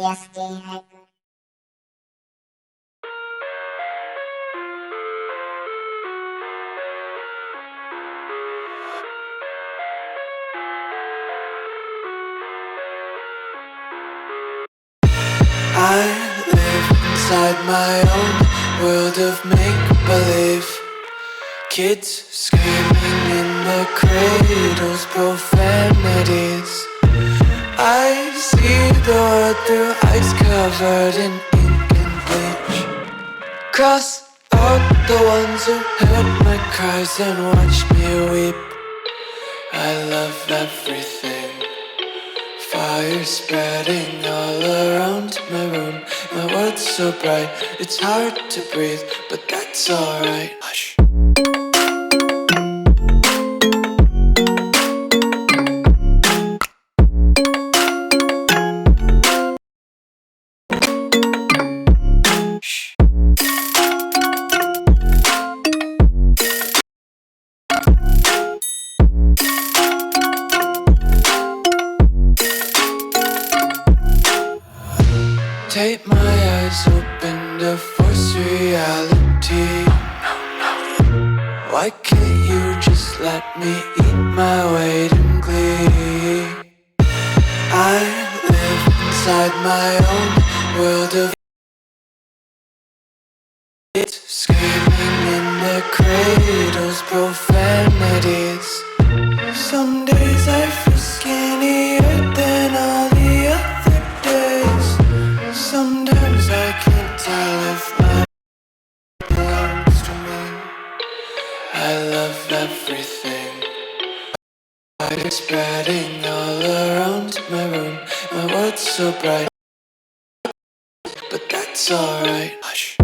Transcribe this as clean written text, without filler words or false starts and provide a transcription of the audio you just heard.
I live inside my own world of make-believe. Kids screaming in the cradles, profanities. I see the world through ice covered in ink and bleach. Cross out the ones who heard my cries and watched me weep. I love everything. Fire spreading all around my room. My world's so bright, it's hard to breathe, but that's alright. Hush. Take my eyes open to force reality. Why can't you just let me eat my weight in glee? I live inside my own world of kids screaming in their cradles, profanities. Some days I feel skinnier than all the other days. Sometimes I can't tell if my belongs to me. I love everything. Fire spreading all around my room. My world's so bright, but that's alright. Hush.